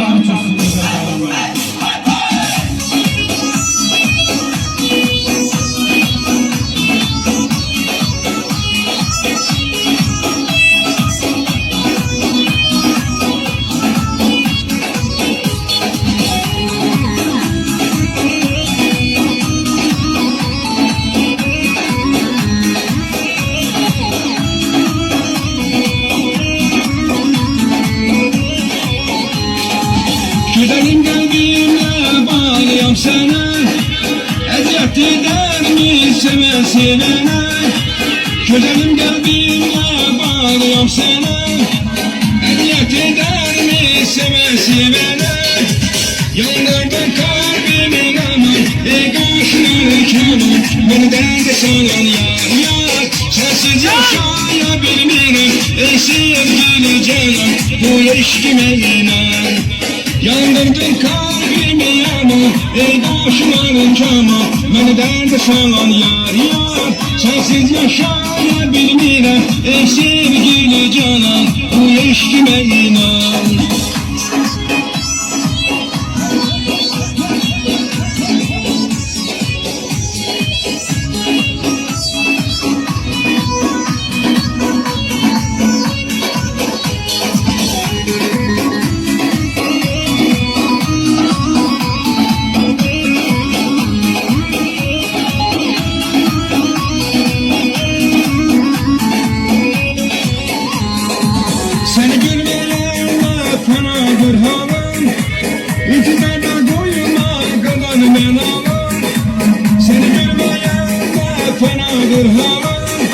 Allah'ını çok seviyorum. Güzelim kalbimle bağlıyam sana, eziyet eder mi seve sevene? Güzelim kalbimle bağlıyam sana, eziyet eder mi seve sevene? Yandırdın kalbimi aman, kaşları keman, beni derde salan yar yar. Sensiz yaşayabilmiyorum ey sevgili canan, bu eşkime inan. Yandırdın kalbimi yaman, ey kaşların keman, beni derde salan yar yar. Sensiz yaşayabilmiyorum ey sevgili canan, bu eşkime inan. Seni görmeyenle fenadır halim, İntizarda koyma kadar ben alım. Seni görmeyenle fenadır halim,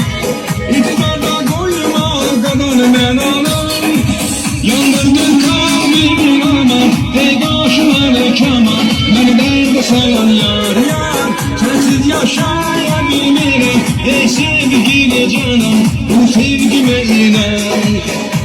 İntizarda koyma kadar ben alım. Yandırdın kalbimi aman, ey kaşları keman, beni derde salan yar yar. Sensiz yaşayabilmiyorum ey sevgili canan, bu sevgime inan.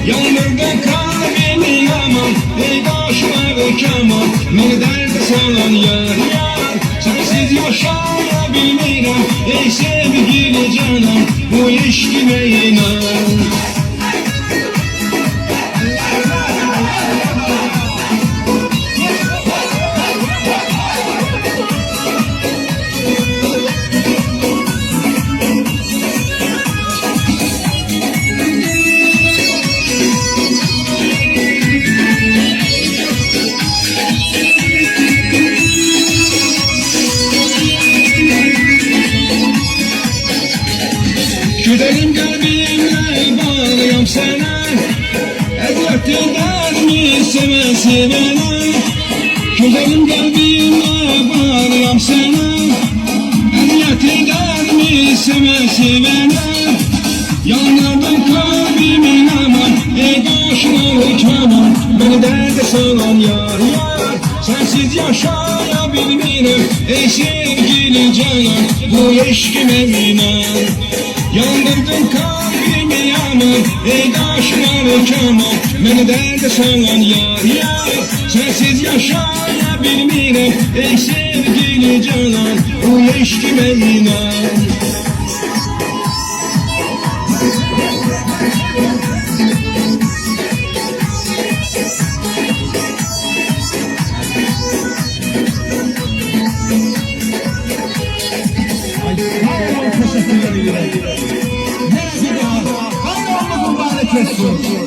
Yandırdın kalbimi aman, ey kaşları keman, beni derde salan yar yar. Sensiz yaşayabilmiyorum ey sevgili canan, bu eşkime inan. Güzelim kalbimle bağlıyam sana, eziyet eder mi seve sevene? Güzelim kalbimle bağlıyam sana, eziyet eder mi seve sevene? Yandırdın kalbimin aman, ey kaşları keman, beni derde salan yar yar. Sensiz yaşayabilmiyorum ey sevgili canan, bu eşkime inan. Yandırdın kalbimi aman, ey kaşları keman, beni derde salan yar yar. Sensiz yaşayabilmiyorum ey sevgili canan, bu eşkime inan. Teşekkür ederim. Hayır olmasın mübarek etsin.